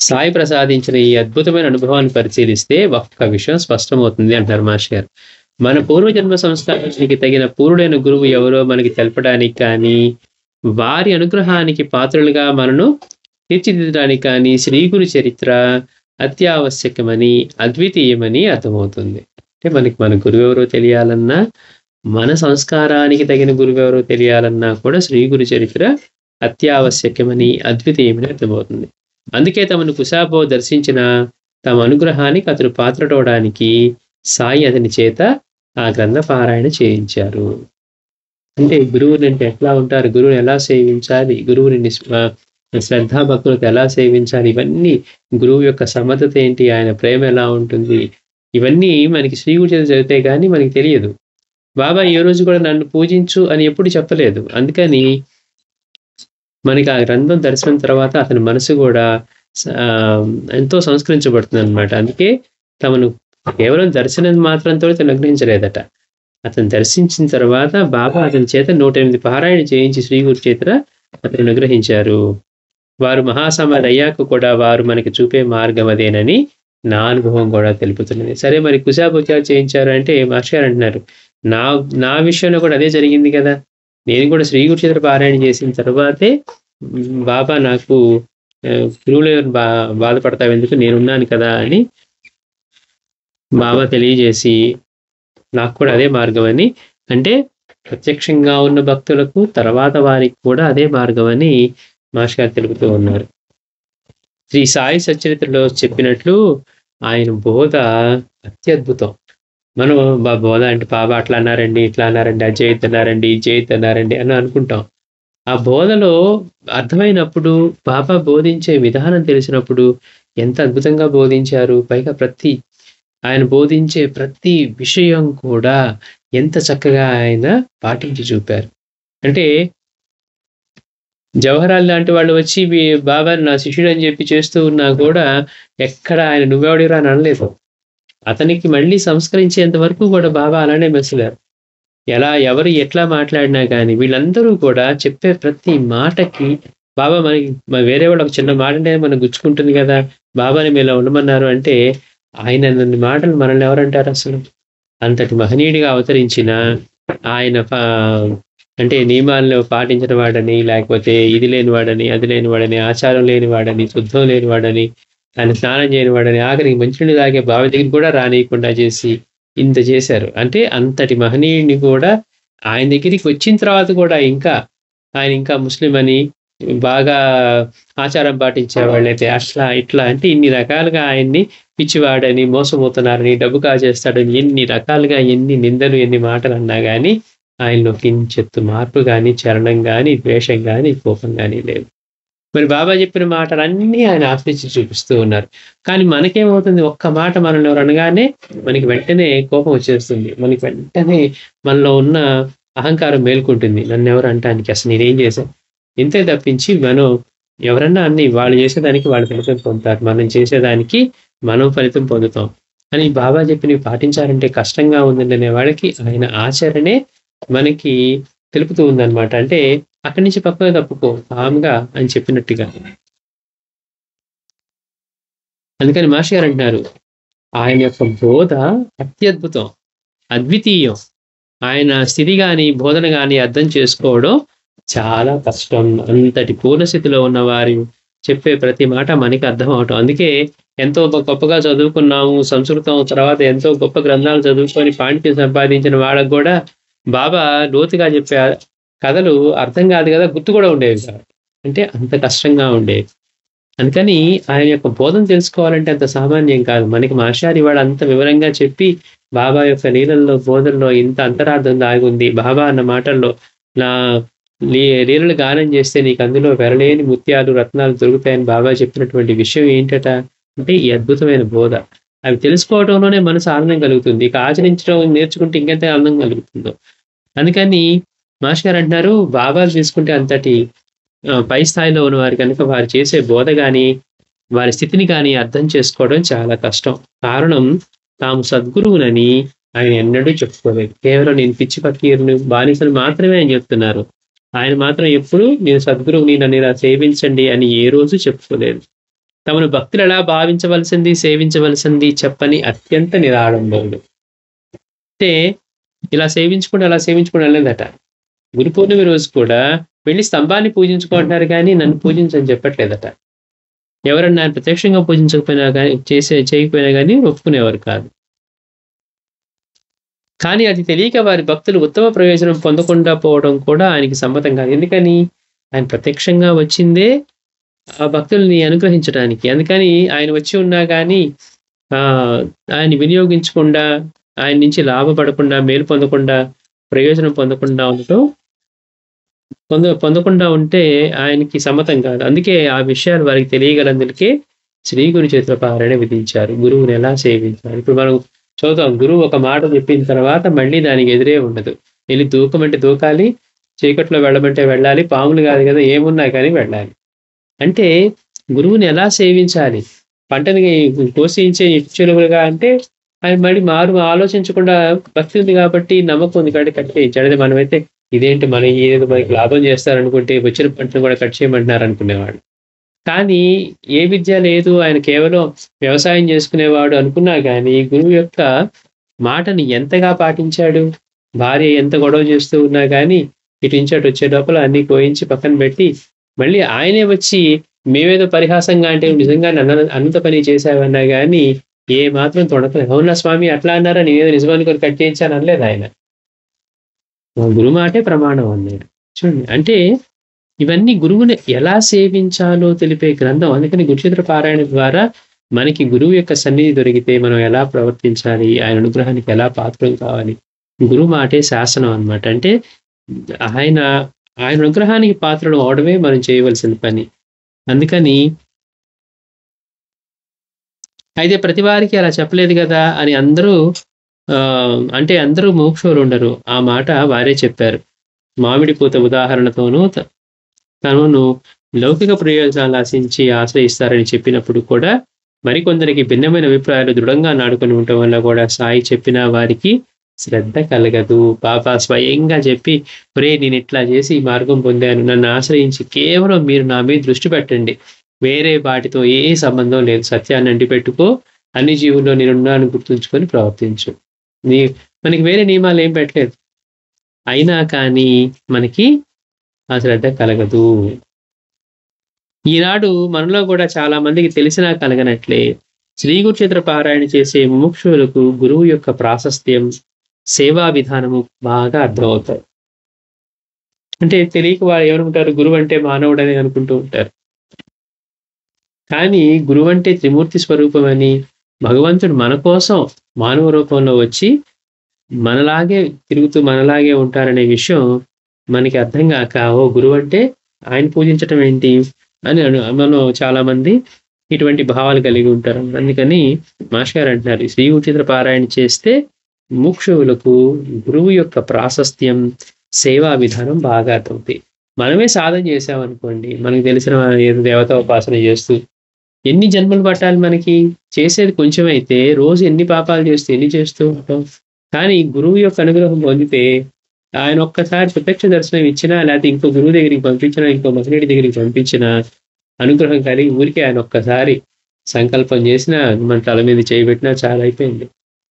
సాయి ప్రసాదించిన ఈ అద్భుతమైన అనుభవాన్ని పరిశీలిస్తే ఒక్క విషయం స్పష్టమవుతుంది అంటారు మాస్టర్ గారు. మన పూర్వజన్మ సంస్కారానికి తగిన పూర్వుడైన గురువు ఎవరో మనకి తెలపడానికి కానీ, వారి అనుగ్రహానికి పాత్రలుగా మనను తీర్చిదిద్దడానికి కానీ శ్రీ గురు చరిత్ర అత్యావశ్యకమని, అద్వితీయమని అర్థమవుతుంది. అంటే మనకి మన గురువెవరో తెలియాలన్నా, మన సంస్కారానికి తగిన గురువెవరో తెలియాలన్నా కూడా శ్రీ గురు చరిత్ర అత్యావశ్యకమని, అద్వితీయమని అర్థమవుతుంది. అందుకే తమను కుశాబో దర్శించిన తమ అనుగ్రహానికి అతడు పాత్రడవడానికి సాయి అతని చేత ఆ గ్రంథ పారాయణ చేయించారు. అంటే గురువుని అంటే ఎట్లా ఉంటారు, గురువుని ఎలా సేవించాలి, గురువుని శ్రద్ధాభక్తులకు ఎలా సేవించాలి, ఇవన్నీ గురువు యొక్క సమర్థత ఏంటి, ఆయన ప్రేమ ఎలా ఉంటుంది, ఇవన్నీ మనకి శ్రీ గురు చరిత్ర చదివితే కానీ మనకి తెలియదు. బాబా ఏ రోజు కూడా నన్ను పూజించు అని ఎప్పుడు చెప్పలేదు. అందుకని మనకి ఆ గ్రంథం దర్శనం తర్వాత అతని మనసు కూడా ఎంతో సంస్కరించబడుతుంది అనమాట. అందుకే తమను కేవలం దర్శనం మాత్రంతో తను అనుగ్రహించలేదట. అతను దర్శించిన తర్వాత బాబా అతని చేత 108 పారాయణ చేయించి శ్రీ గురు చరిత్ర అతను అనుగ్రహించారు. వారు మహాసమాధి అయ్యాక కూడా వారు మనకి చూపే మార్గం అదేనని నా అనుభవం కూడా తెలుపుతున్నది. సరే, మరి కుశాబోచారు చేయించారు అంటే మాస్టర్ గారు అంటున్నారు, నా విషయంలో కూడా అదే జరిగింది కదా. నేను కూడా శ్రీ గురు చరిత్ర పారాయణ చేసిన తర్వాతే బాబా నాకు గురువులు బాధపడతావు ఎందుకు, నేనున్నాను కదా అని బాబా తెలియజేసి నాకు కూడా అదే మార్గం అని, అంటే ప్రత్యక్షంగా ఉన్న భక్తులకు తర్వాత వారికి కూడా అదే మార్గం అని మాస్టర్ గారు తెలుపుతూ ఉన్నారు. శ్రీ సాయి సచ్చరిత్రలో చెప్పినట్లు ఆయన బోధ అత్యద్భుతం. మనం బోధ అంటే బాబా అట్లా అన్నారండి, ఇట్లా అన్నారండి, అది చేయొద్దు అన్నారండి, ఇది చేయొద్దు అన్నారండి అని అనుకుంటాం. ఆ బోధలో అర్థమైనప్పుడు, బాబా బోధించే విధానం తెలిసినప్పుడు ఎంత అద్భుతంగా బోధించారు. పైగా ఆయన బోధించే ప్రతి విషయం కూడా ఎంత చక్కగా ఆయన పాటించి చూపారు. అంటే జవహర్లాల్ లాంటి వాళ్ళు వచ్చి బాబా నా శిష్యుడు అని చెప్పి చేస్తూ ఉన్నా కూడా ఎక్కడ ఆయన నువ్వెవడిరా అని అనలేదు. అతనికి మళ్ళీ సంస్కరించేంత వరకు కూడా బాబా అలానే మెసలారు. ఎవరు ఎట్లా మాట్లాడినా కానీ వీళ్ళందరూ కూడా చెప్పే ప్రతి మాటకి బాబా మనకి వేరే వాళ్ళు ఒక చిన్న మాట అంటే మనం గుచ్చుకుంటుంది కదా, బాబాని మీరు ఇలా ఉండమన్నారు అంటే ఆయన అన్ని మాటలు మనల్ని ఎవరంటారు అసలు. అంతటి మహనీయుడిగా అవతరించిన ఆయన అంటే నియమాలను పాటించిన వాడని, లేకపోతే ఇది లేనివాడని, అది లేనివాడని, ఆచారం లేనివాడని, శుద్ధం లేనివాడని, ఆయన స్నానం చేయనివాడని, ఆఖరికి మంచినీళ్ళు తాగే బావి దగ్గర కూడా రానియకుండా చేసి ఇంత చేశారు. అంటే అంతటి మహనీయుడిని కూడా ఆయన దగ్గరికి వచ్చిన తర్వాత కూడా ఆయన ఇంకా ముస్లిం అని బాగా ఆచారం పాటించే వాళ్ళైతే అట్లా ఇట్లా అంటే ఇన్ని రకాలుగా ఆయన్ని పిచ్చివాడని, మోసపోతున్నారని, డబ్బు కాజేస్తాడని ఎన్ని రకాలుగా ఎన్ని నిందలు ఎన్ని మాటలు అన్నా కానీ ఆయనలో కించెత్తు మార్పు కానీ, చరణం కానీ, ద్వేషం కానీ, కోపం కానీ లేదు. మరి బాబా చెప్పిన మాటలన్నీ ఆయన ఆశ్రయించి చూపిస్తూ ఉన్నారు. కానీ మనకేమవుతుంది, ఒక్క మాట మనల్ని ఎవరు అనగానే మనకి వెంటనే కోపం వచ్చేస్తుంది. మనకి వెంటనే మనలో ఉన్న అహంకారం మేల్కొంటుంది. నన్ను ఎవరు అంటానికి, అసలు నేనేం చేశాను, ఇంతే తప్పించి మనం ఎవరన్నా అన్ని వాళ్ళు చేసేదానికి వాళ్ళు ఫలితం పొందుతారు, మనం చేసేదానికి మనం ఫలితం పొందుతాం అని బాబా చెప్పినవి పాటించాలంటే కష్టంగా ఉందనే వాళ్ళకి ఆయన ఆచరణే మనకి తెలుపుతూ ఉందన్నమాట. అంటే అక్కడి నుంచి పక్కగా తప్పుకో కామ్గా అని చెప్పినట్టుగా. అందుకని మాస్టర్ గారు అంటున్నారు, ఆయన యొక్క బోధ అత్యద్భుతం, అద్వితీయం. ఆయన స్థితి కానీ బోధన కానీ అర్థం చేసుకోవడం చాలా కష్టం. అంతటి పూర్ణస్థితిలో ఉన్న వారు చెప్పే ప్రతి మాట మనకి అర్థం అవటం. అందుకే ఎంతో గొప్పగా చదువుకున్నాము సంస్కృతం, తర్వాత ఎంతో గొప్ప గ్రంథాలు చదువుకొని పాండిత్యం సంపాదించిన వాళ్ళకు కూడా బాబా లోతుగా చెప్పే కథలు అర్థం కాదు కదా, గుర్తు కూడా ఉండేవి కాదు. అంటే అంత కష్టంగా ఉండేవి. అందుకని ఆయన యొక్క బోధన తెలుసుకోవాలంటే అంత సామాన్యం కాదు. మనకి మాస్టర్ ఇవాళ అంత వివరంగా చెప్పి బాబా యొక్క లీలల్లో బోధనలో ఇంత అంతరార్థం దాగి ఉంది, బాబా అన్న మాటల్లో నా లీలలు గానం చేస్తే నీకు అందులో వెరలేని ముత్యాలు రత్నాలు దొరుకుతాయని బాబా చెప్పినటువంటి విషయం ఏంటట అంటే ఈ అద్భుతమైన బోధ. అవి తెలుసుకోవడంలోనే మనసు ఆనందం కలుగుతుంది. ఇక ఆచరించడం నేర్చుకుంటే ఇంకెంత ఆనందం కలుగుతుందో. అందుకని మాస్టర్ గారు అంటున్నారు, బాబాలు తీసుకుంటే అంతటి పై స్థాయిలో ఉన్న వారు కనుక వారు చేసే బోధ కానీ వారి స్థితిని కానీ అర్థం చేసుకోవడం చాలా కష్టం. కారణం తాము సద్గురువునని ఆయన ఎన్నడూ చెప్పుకోలేదు. కేవలం నేను పిచ్చి ఫకీరును బానిసను మాత్రమే ఆయన చెప్తున్నారు. ఆయన మాత్రం ఎప్పుడు నేను సద్గురువుని, నన్ను ఇలా సేవించండి అని ఏ రోజు చెప్పుకోలేదు. తమను భక్తులు ఎలా భావించవలసింది, సేవించవలసింది చెప్పని అత్యంత నిరాడంబరుడు. అంటే ఇలా సేవించుకుంటూ అలా సేవించుకుంటూ వెళ్ళలేదట. గురు పౌర్ణమి రోజు కూడా వెళ్ళి స్తంభాన్ని పూజించుకుంటున్నారు కానీ నన్ను పూజించని చెప్పట్లేదట. ఎవరన్నా ఆయన ప్రత్యక్షంగా పూజించకపోయినా కానీ చేయకపోయినా కానీ ఒప్పుకునేవారు కాదు. కానీ అది తెలియక వారి భక్తులు ఉత్తమ ప్రయోజనం పొందకుండా పోవడం కూడా ఆయనకి సమ్మతం కాదు. ఎందుకని? ఆయన ప్రత్యక్షంగా వచ్చిందే ఆ భక్తుల్ని అనుగ్రహించడానికి. అందుకని ఆయన వచ్చి ఉన్నా కానీ ఆయన్ని వినియోగించకుండా, ఆయన నుంచి లాభపడకుండా, మేలు పొందకుండా, ప్రయోజనం పొందకుండా ఉండటం పొందకుండా ఉంటే ఆయనకి సమ్మతం కాదు. అందుకే ఆ విషయాలు వారికి తెలియగలందుకే శ్రీ గురు చరిత్ర పారాయణ విధించారు. గురువుని ఎలా సేవించాలి. ఇప్పుడు మనం చూద్దాం. గురువు ఒక మాట చెప్పిన తర్వాత మళ్ళీ దానికి ఎదురే ఉండదు. వెళ్ళి దూకమంటే దూకాలి, చీకట్లో వెళ్ళమంటే వెళ్ళాలి, పాములు కాదు కదా ఏమున్నా కానీ వెళ్ళాలి. అంటే గురువుని ఎలా సేవించాలి? పంటని పోషించే ఇచ్చెలువులుగా అంటే ఆయన మళ్ళీ ఆలోచించకుండా భక్తి ఉంది కాబట్టి, నమ్మకం ఉంది కాబట్టి కట్టేయించాడు. అదే మనమైతే ఇదేంటి ఏదో మనకి లాభం చేస్తారనుకుంటే వచ్చిన పంటను కూడా కట్ చేయమంటున్నారు అనుకునేవాడు. కానీ ఏ విద్య లేదు, ఆయన కేవలం వ్యవసాయం చేసుకునేవాడు అనుకున్నా కానీ గురువు యొక్క మాటని ఎంతగా పాటించాడు. భార్య ఎంత గొడవ చేస్తూ ఉన్నా కానీ ఇటు వచ్చే లోపల అన్ని కోయించి పక్కన పెట్టి మళ్ళీ ఆయనే వచ్చి మేమేదో పరిహాసంగా అంటే నిజంగా అనంత పని చేశావన్నా కానీ ఏ మాత్రం తొడకలేదు. అవునా స్వామి అట్లా అన్నారా, నేనేదో నిజమానుకొని కట్ చేయించాను అనలేదు ఆయన. గురువు మాటే ప్రమాణం అన్నాడు. చూడండి, అంటే ఇవన్నీ గురువుని ఎలా సేవించాలో తెలిపే గ్రంథం. అందుకని గురుచరిత్ర పారాయణ ద్వారా మనకి గురువు యొక్క సన్నిధి దొరికితే మనం ఎలా ప్రవర్తించాలి, ఆయన అనుగ్రహానికి ఎలా పాత్రం కావాలి, గురువు మాటే శాసనం అన్నమాట. అంటే ఆయన అనుగ్రహానికి పాత్రలు అవడమే మనం చేయవలసిన పని. అందుకని అయితే ప్రతి వారికి అలా చెప్పలేదు కదా అని అందరూ అంటే అందరూ మోక్షులు ఉండరు. ఆ మాట వారే చెప్పారు. మామిడి పూత ఉదాహరణతోనూ తనను లౌకిక ప్రయోజనాలు ఆశించి ఆశ్రయిస్తారని చెప్పినప్పుడు కూడా మరికొందరికి భిన్నమైన అభిప్రాయాలు దృఢంగా నాడుకొని ఉండటం వల్ల కూడా సాయి చెప్పిన వారికి శ్రద్ధ కలగదు. బాబా స్వయంగా చెప్పి, ఒరే నేను ఇట్లా చేసి ఈ మార్గం పొందాను, నన్ను ఆశ్రయించి కేవలం మీరు నా మీద దృష్టి పెట్టండి, వేరే వాటితో ఏ సంబంధం లేదు, సత్యాన్ని అంటిపెట్టుకో, అన్ని జీవుల్లో నేనున్నాను గుర్తుంచుకొని ప్రవర్తించు. మనకి వేరే నియమాలు ఏం పెట్టలేదు. అయినా కానీ మనకి ఆ శ్రద్ధ కలగదు. ఈనాడు మనలో కూడా చాలా మందికి తెలిసినా కలగనట్లే శ్రీ గురుచరిత్ర పారాయణ చేసే ముముక్షువులకు గురువు యొక్క ప్రాశస్త్యం, సేవా విధానము బాగా అర్థమవుతాయి. అంటే తెలియక వారు ఏమనుకుంటారు, గురువు అంటే మానవుడు అని అనుకుంటూ ఉంటారు. కానీ గురువు అంటే త్రిమూర్తి స్వరూపం అని, భగవంతుడు మన కోసం మానవ రూపంలో వచ్చి మనలాగే తిరుగుతూ మనలాగే ఉంటారనే విషయం మనకి అర్థం కాక, ఓ గురువు అంటే ఆయన పూజించటం ఏంటి అని మనం చాలా మంది ఇటువంటి భావాలు కలిగి ఉంటారు. అందుకని మాస్టర్ గారు అంటున్నారు, శ్రీ గురుచరిత్ర పారాయణ చేస్తే ముముక్షువులకు గురువు యొక్క ప్రాశస్త్యం, సేవా విధానం బాగా అర్థమవుతాయి. మనమే సాధన చేసామనుకోండి, మనకు తెలిసిన ఏదో దేవతా ఉపాసన చేస్తూ ఎన్ని జన్మలు పట్టాలి, మనకి చేసేది కొంచెం అయితే రోజు ఎన్ని పాపాలు చేస్తూ ఎన్ని చేస్తూ ఉంటాం. కానీ గురువు యొక్క అనుగ్రహం పొందితే ఆయన ఒక్కసారి ప్రత్యక్ష దర్శనం ఇచ్చినా, లేకపోతే ఇంకో గురువు దగ్గరికి పంపించినా, ఇంకో మహనీయుడి దగ్గరికి పంపించినా అనుగ్రహం కలిగి ఊరికే ఆయన ఒక్కసారి సంకల్పం చేసినా, మన తల మీద చేయబెట్టినా చాలా అయిపోయింది.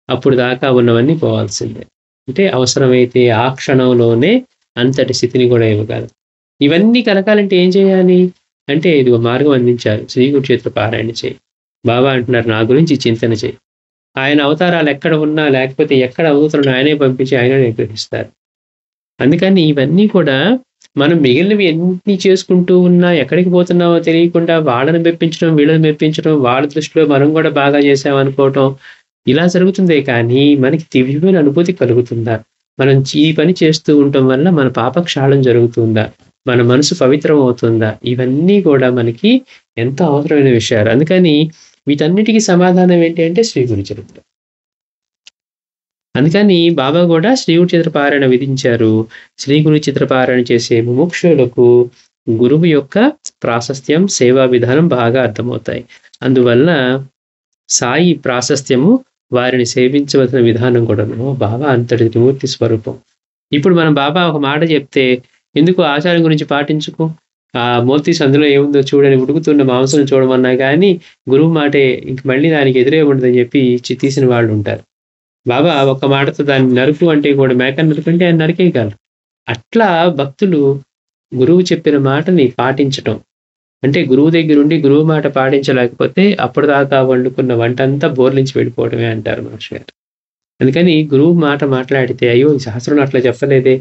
అప్పుడు దాకా ఉన్నవన్నీ పోవాల్సిందే. అంటే అవసరమైతే ఆ క్షణంలోనే అంతటి స్థితిని కూడా ఇవ్వగలరు. ఇవన్నీ కలగాలంటే ఏం చేయాలి అంటే ఇదిగో మార్గం అందించారు. శ్రీ గురుచరిత్ర పారాయణ చేయి. బాబా అంటున్నారు, నా గురించి చింతన చేయి. ఆయన అవతారాలు ఎక్కడ ఉన్నా లేకపోతే ఎక్కడ అవతారం ఆయనే పంపించి ఆయనే నిర్గ్రహిస్తారు. అందుకని ఇవన్నీ కూడా మనం మిగిలినవి ఎన్ని చేసుకుంటూ ఉన్నా ఎక్కడికి పోతున్నామో తెలియకుండా వాళ్ళని మెప్పించడం, వీళ్ళని మెప్పించడం, వాళ్ళ దృష్టిలో మనం కూడా బాగా చేసామనుకోవటం, ఇలా జరుగుతుందే కానీ మనకి దివ్యమైన అనుభూతి కలుగుతుందా? మనం ఈ పని చేస్తూ ఉండటం వల్ల మన పాపక్షాళం జరుగుతుందా? మన మనసు పవిత్రం అవుతుందా? ఇవన్నీ కూడా మనకి ఎంతో అవసరమైన విషయాలు. అందుకని వీటన్నిటికీ సమాధానం ఏంటి అంటే శ్రీ గురుచరిత్ర. అందుకని బాబా కూడా శ్రీ గురుచరిత్ర పారాయణ విధించారు. శ్రీ గురుచరిత్ర పారాయణ చేసే ముముక్షులకు గురువు యొక్క ప్రాశస్త్యం, సేవా విధానం బాగా అర్థమవుతాయి. అందువల్ల సాయి ప్రాశస్త్యము వారిని సేవించవలసిన విధానం కూడా బాబా అంతటి త్రిమూర్తి స్వరూపం. ఇప్పుడు మనం బాబా ఒక మాట చెప్తే ఎందుకు ఆచారం గురించి పాటించుకో, ఆ మోతీస్ అందులో ఏముందో చూడని ఉడుకుతున్న మాంసం చూడమన్నా కానీ గురువు మాటే ఇంక మళ్ళీ దానికి ఎదురే ఉండదని చెప్పి తీసిన వాళ్ళు ఉంటారు. బాబా ఒక్క మాటతో దాన్ని నరుకు అంటే కూడా మేకను నరుకుంటే ఆయన నరికేయగలరు. అట్లా భక్తులు గురువు చెప్పిన మాటని పాటించటం. అంటే గురువు దగ్గరుండి గురువు మాట పాటించలేకపోతే అప్పటిదాకా వండుకున్న వంటంతా బోర్లించి వెళ్ళిపోవడమే అంటారు మాస్టర్ గారు. అందుకని గురువు మాట మాట్లాడితే, అయ్యో! ఈ శాస్త్రంలో అట్లా చెప్పలేదే,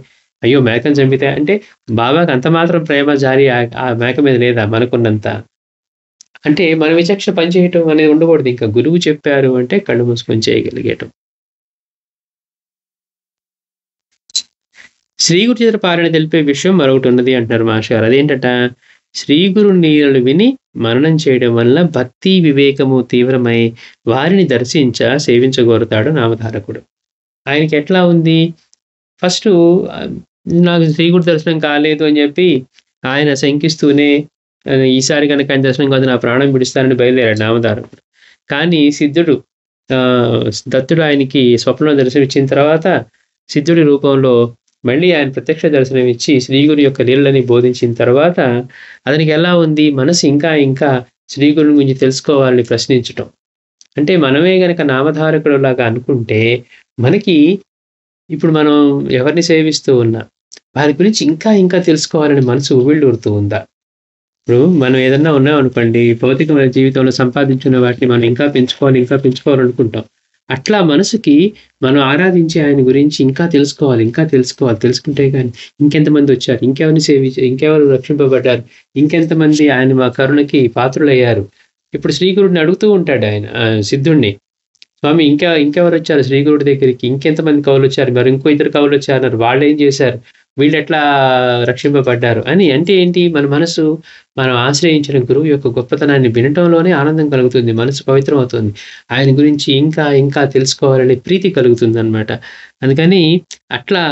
అయ్యో! మేకని చంపితే అంటే బాబాకి అంత మాత్రం ప్రేమ జాలి ఆ మేక మీద లేదా మనకున్నంత? అంటే మన విచక్షణ పనిచేయటం అనేది ఉండకూడదు. ఇంకా గురువు చెప్పారు అంటే కళ్ళు మూసుకొని చేయగలిగేయటం. శ్రీ గురు చరిత్ర పారాయణ తెలిపే విషయం మరొకటున్నది అంటున్నారు మాస్టర్ గారు. అదేంటట, శ్రీ గురు లీలలు విని మననం చేయడం వల్ల భక్తి, వివేకము తీవ్రమై వారిని సేవించగోరుతాడు నామధారకుడు. ఆయనకెట్లా ఉంది, ఫస్టు నాకు శ్రీ గురు దర్శనం కాలేదు అని చెప్పి ఆయన శంకిస్తూనే ఈసారి గనక ఆయన దర్శనం కాదు నా ప్రాణం విడుస్తానని బయలుదేరాడు నామధారకుడు. కానీ సిద్ధుడు దత్తుడు ఆయనకి స్వప్నంలో దర్శనం ఇచ్చిన తర్వాత సిద్ధుడి రూపంలో మళ్ళీ ఆయన ప్రత్యక్ష దర్శనం ఇచ్చి శ్రీగురు యొక్క లీలలని బోధించిన తర్వాత అతనికి ఎలా ఉంది, మనసు ఇంకా ఇంకా శ్రీగురుని గురించి తెలుసుకోవాలని ప్రశ్నించటం. అంటే మనమే గనక నామధారకుడు లాగా అనుకుంటే మనకి ఇప్పుడు మనం ఎవరిని సేవిస్తూ ఉన్నా వారి గురించి ఇంకా ఇంకా తెలుసుకోవాలని మనసు ఉవ్విళ్ళూరుతూ ఉందా? ఇప్పుడు మనం ఏదన్నా ఉన్నామనుకోండి, భౌతికమైన జీవితంలో సంపాదించిన వాటిని మనం ఇంకా పెంచుకోవాలనుకుంటాం. అట్లా మనసుకి మనం ఆరాధించే ఆయన గురించి ఇంకా తెలుసుకోవాలి. తెలుసుకుంటే గాని ఇంకెంతమంది వచ్చారు, ఇంకెవరు రక్షింపబడ్డారు, ఇంకెంతమంది ఆయన మా కరుణకి పాత్రులయ్యారు. ఇప్పుడు శ్రీగురుడిని అడుగుతూ ఉంటాడు ఆయన సిద్ధుడిని, స్వామి ఇంకెవరు వచ్చారు శ్రీగురుడి దగ్గరికి, ఇంకెంతమంది కవులు వచ్చారు, మరి ఇంకో ఇద్దరు కవులు వచ్చారు, వాళ్ళు ఏం చేశారు, వీళ్ళు ఎట్లా రక్షింపబడ్డారు అని. అంటే ఏంటి, మన మనసు మనం ఆశ్రయించిన గురువు యొక్క గొప్పతనాన్ని వినటంలోనే ఆనందం కలుగుతుంది, మనసు పవిత్రం అవుతుంది, ఆయన గురించి ఇంకా ఇంకా తెలుసుకోవాలనే ప్రీతి కలుగుతుంది అనమాట. అందుకని అట్లా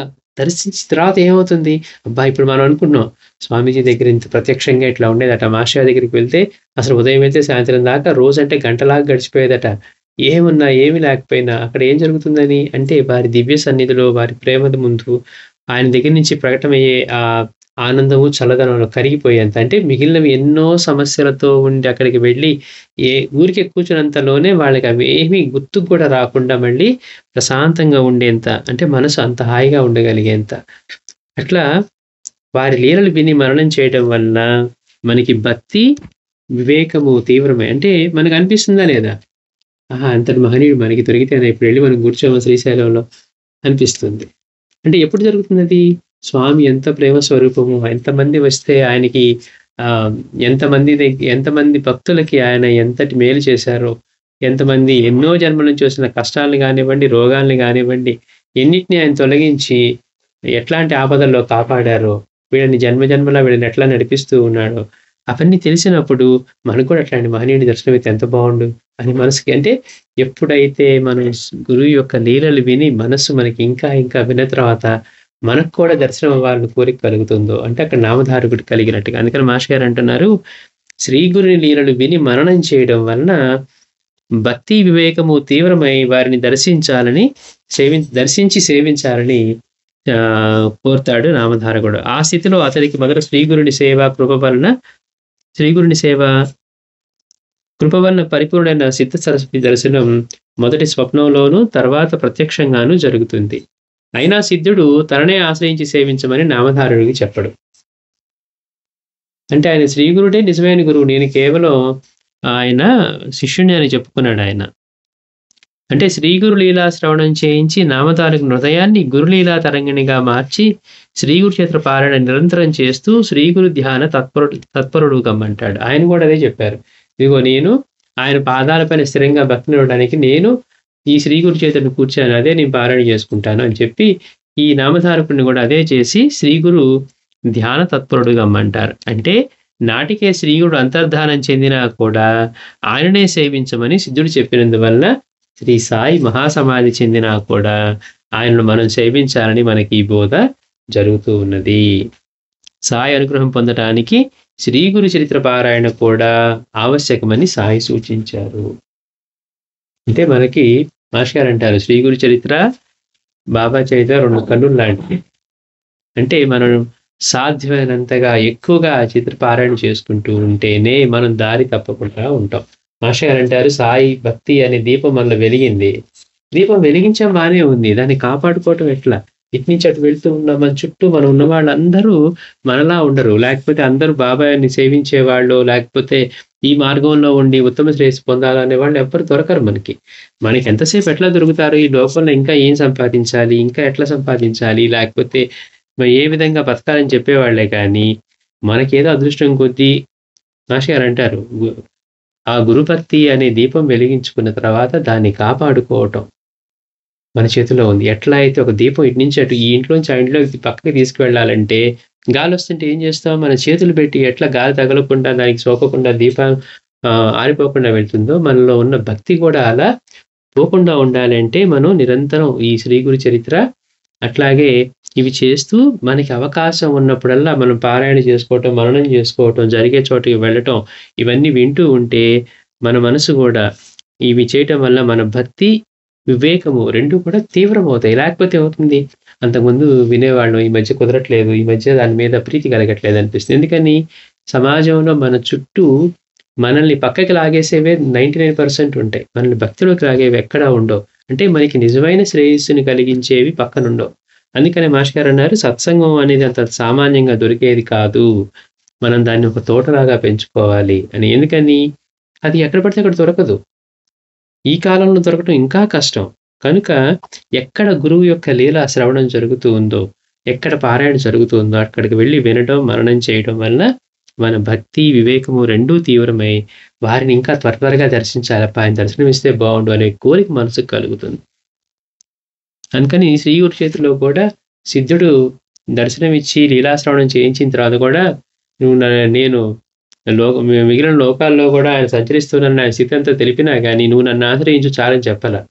దర్శించిన తర్వాత ఏమవుతుంది, అబ్బా ఇప్పుడు మనం అనుకున్నాం స్వామీజీ దగ్గర ఇంత ప్రత్యక్షంగా ఇట్లా ఉండేదట, మాస్టర్ దగ్గరికి వెళ్తే అసలు ఉదయం వెళ్తే సాయంత్రం దాకా రోజంటే గంటలాగా గడిచిపోయేదట, ఏమున్నా ఏమి లేకపోయినా అక్కడ ఏం జరుగుతుందని అంటే వారి దివ్య సన్నిధిలో వారి ప్రేమ ముందు ఆయన దగ్గర నుంచి ప్రకటమయ్యే ఆ ఆనందము చల్లదనంలో కరిగిపోయేంత. అంటే మిగిలినవి ఎన్నో సమస్యలతో ఉండి అక్కడికి వెళ్ళి ఊరికే కూర్చున్నంతలోనే వాళ్ళకి అవి ఏమీ గుర్తుకు కూడా రాకుండా మళ్ళీ ప్రశాంతంగా ఉండేంత, అంటే మనసు అంత హాయిగా ఉండగలిగేంత. అట్లా వారి లీలలు విని మననం చేయడం వల్ల మనకి భక్తి, వివేకము తీవ్రమే. అంటే మనకు అనిపిస్తుందా లేదా, అంతటి మహనీయుడు మనకి దొరికితేనే ఇప్పుడు వెళ్ళి మనం కూర్చోమో శ్రీశైలంలో అనిపిస్తుంది. అంటే ఎప్పుడు జరుగుతుంది అది, స్వామి ఎంత ప్రేమ స్వరూపము, ఎంతమంది వస్తే ఆయనకి ఎంతమంది భక్తులకి ఆయన ఎంతటి మేలు చేశారో, ఎంతమంది ఎన్నో జన్మల నుంచి వచ్చిన కష్టాలను కానివ్వండి, రోగాల్ని కానివ్వండి, ఎన్నిటిని ఆయన తొలగించి ఎట్లాంటి ఆపదల్లో కాపాడారో, వీళ్ళని జన్మలా వీళ్ళని ఎట్లా నడిపిస్తూ ఉన్నాడో అవన్నీ తెలిసినప్పుడు మనకు కూడా అట్లాంటి మహనీయుడి దర్శనం అయితే ఎంత బాగుండు అని మనసుకి. అంటే ఎప్పుడైతే మనం గురువు యొక్క లీలలు విని మనసు మనకి ఇంకా ఇంకా విన్న తర్వాత మనకు కూడా దర్శనం అవ్వాలని కోరిక కలుగుతుందో, అంటే అక్కడ నామధారకుడు కలిగినట్టుగా. అందుకని మాస్టర్ గారు అంటున్నారు, శ్రీ గురుని లీలలు విని మననం చేయడం వలన భక్తి, వివేకము తీవ్రమై వారిని దర్శించి సేవించాలని కోరుతాడు నామధారకుడు. ఆ స్థితిలో అతనికి మొదట శ్రీగురుని సేవ కృప వలన పరిపూర్ణమైన సిద్ధ సరస్వతి దర్శనం మొదటి స్వప్నంలోనూ తర్వాత ప్రత్యక్షంగానూ జరుగుతుంది. అయినా సిద్ధుడు తననే ఆశ్రయించి సేవించమని నామధారుడికి చెప్పడు. అంటే ఆయన శ్రీగురుడే నిజమైన గురువు, నేను కేవలం ఆయన శిష్యుని అని చెప్పుకున్నాడు ఆయన. అంటే శ్రీగురు లీలా శ్రవణం చేయించి నామధారక హృదయాన్ని గురులీలా తరంగిణిగా మార్చి శ్రీగురు చేత పారాయణ నిరంతరం చేస్తూ శ్రీగురు ధ్యాన తత్పరుడు గమ్మంటాడు. ఆయన కూడా అదే చెప్పారు, ఇదిగో నేను ఆయన పాదాలపైన స్థిరంగా భక్తిని ఇవ్వడానికి నేను ఈ శ్రీగురు చేతను కూర్చాను, అదే నేను పారాయణ చేసుకుంటాను అని చెప్పి ఈ నామధారకుడిని కూడా అదే చేసి శ్రీగురు ధ్యాన తత్పరుడు గమ్మంటారు. అంటే నాటికే శ్రీగుడు అంతర్ధానం చెందినా కూడా ఆయననే సేవించమని సిద్ధుడు చెప్పినందువల్ల శ్రీ సాయి మహాసమాధి చెందినా కూడా ఆయనను మనం సేవించాలని మనకి ఈ బోధ జరుగుతూ ఉన్నది. సాయి అనుగ్రహం పొందటానికి శ్రీ గురు చరిత్ర పారాయణ కూడా ఆవశ్యకమని సాయి సూచించారు. అంటే మనకి మాస్టర్ గారు అంటారు, శ్రీ గురు చరిత్ర బాబా చరిత్ర రెండు కన్నులు లాంటివి. అంటే మనం సాధ్యమైనంతగా ఎక్కువగా చరిత్ర పారాయణ చేసుకుంటూ ఉంటేనే మనం దారి తప్పకుండా ఉంటాం. మాస్టర్ గారు అంటారు, సాయి భక్తి అనే దీపం మనలో వెలిగింది, దీపం వెలిగించడం బానే ఉంది, దాన్ని కాపాడుకోవటం ఎట్లా ఇటు నుంచి అటు వెళ్తూ ఉన్న మన చుట్టూ మనం ఉన్న వాళ్ళందరూ మనలా ఉండరు. లేకపోతే అందరూ బాబాని సేవించేవాళ్ళో, లేకపోతే ఈ మార్గంలో ఉండి ఉత్తమ శ్రేయస్సు పొందాలనే వాళ్ళు ఎవ్వరు దొరకరు మనకి. మనకి ఎంతసేపు ఎట్లా దొరుకుతారు? ఈ లోకంలో ఇంకా ఏం సంపాదించాలి? ఇంకా ఎట్లా సంపాదించాలి? లేకపోతే ఏ విధంగా బతకాలని చెప్పేవాళ్ళే కానీ, మనకేదో అదృష్టం కొద్దీ మాస్టర్ గారంటారు, ఆ గురుభక్తి అనే దీపం వెలిగించుకున్న తర్వాత దాన్ని కాపాడుకోవటం మన చేతిలో ఉంది. ఎట్లా అయితే ఒక దీపం ఇటు నుంచి అటు ఈ ఇంట్లోంచి ఆ ఇంట్లోకి పక్కకి తీసుకువెళ్ళాలంటే, గాలొస్తుంటే ఏం చేస్తాం? మన చేతులు పెట్టి ఎట్లా గాలి తగలకుండా, దానికి సోకకుండా దీపం ఆరిపోకుండా వెళ్తుందో, మనలో ఉన్న భక్తి కూడా అలా పోకుండా ఉండాలంటే, మనం నిరంతరం ఈ శ్రీ గురు చరిత్ర అట్లాగే ఇవి చేస్తూ మనకి అవకాశం ఉన్నప్పుడల్లా మనం పారాయణ చేసుకోవటం, మననం చేసుకోవటం, జరిగే చోటికి వెళ్ళటం, ఇవన్నీ వింటూ ఉంటే మన మనసు గూడా ఇవి చేయటం వల్ల మన భక్తి, వివేకము 2 కూడా తీవ్రమవుతాయి. లేకపోతే ఏమవుతుంది? అంతకుముందు వినేవాళ్ళం, ఈ మధ్య కుదరట్లేదు, ఈ మధ్య దాని మీద ప్రీతి కలగట్లేదు అనిపిస్తుంది. ఎందుకని? సమాజంలో మన చుట్టూ మనల్ని పక్కకి లాగేసేవే 99% ఉంటాయి. మనల్ని భక్తిలోకి లాగేవి ఎక్కడా ఉండవు. అంటే మనకి నిజమైన శ్రేయస్సుని కలిగించేవి పక్కనుండవు. అందుకనే మాస్టర్ గారన్నారు, సత్సంగం అనేది అంత సామాన్యంగా దొరికేది కాదు. మనం దాన్ని ఒక తోటలాగా పెంచుకోవాలి అని. ఎందుకని? అది ఎక్కడ పడితే అక్కడ దొరకదు. ఈ కాలంలో దొరకటం ఇంకా కష్టం. కనుక ఎక్కడ గురువు యొక్క లీలా శ్రవణం జరుగుతూ ఉందో, ఎక్కడ పారాయణ జరుగుతూ ఉందో అక్కడికి వెళ్లి వినడం, మననం చేయడం వల్ల మన భక్తి, వివేకము 2 తీవ్రమై వారిని ఇంకా త్వరగా దర్శించాలప్ప, ఆయన దర్శనమిస్తే బావుండు అనే కోరిక మనసుకు కలుగుతుంది. అందుకని శ్రీ గురు చేతిలో కూడా సిద్ధుడు దర్శనమిచ్చి లీలాశ్రవణం చేయించిన తర్వాత కూడా నేను మిగిలిన లోకాల్లో కూడా ఆయన సంచరిస్తున్నానని ఆయన స్థితి అంతా తెలిపినా గానీ, నువ్వు నన్ను ఆశ్రయించు చాలని చెప్పలా.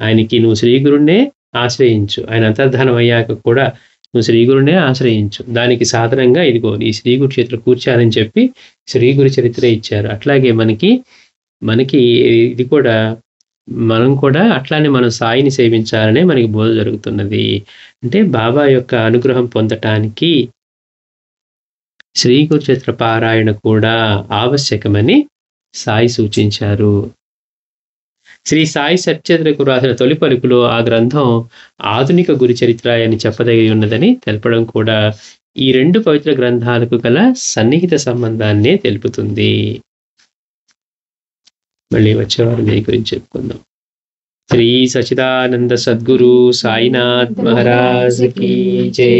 ఆయనకి నువ్వు శ్రీ గురుణ్ణే ఆశ్రయించు. ఆయన అంతర్ధానం అయ్యాక కూడా నువ్వు శ్రీ గురునే ఆశ్రయించు. దానికి సాధనంగా ఇదిగో ఈ శ్రీ గురు చేతిలో కూర్చోనని చెప్పి శ్రీ గురు చరిత్ర ఇచ్చారు. అట్లాగే మనకి ఇది కూడా మనం కూడా అట్లానే మనం సాయిని సేవించాలనే మనకి బోధ జరుగుతున్నది. అంటే బాబా యొక్క అనుగ్రహం పొందటానికి శ్రీ గురు చరిత్ర పారాయణ కూడా ఆవశ్యకమని సాయి సూచించారు. శ్రీ సాయి సత్యచరిత్రకు రాసిన తొలి పలుకులో ఆ గ్రంథం ఆధునిక గురు చరిత్ర అని చెప్పదగి ఉన్నదని తెలపడం కూడా ఈ 2 పవిత్ర గ్రంథాలకు గల సన్నిహిత సంబంధాన్నే తెలుపుతుంది. మళ్ళీ వచ్చేవారు దీని గురించి చెప్పుకుందాం. శ్రీ సచిదానంద సద్గురు సాయినాథ్ మహారాజ్ కీ జై.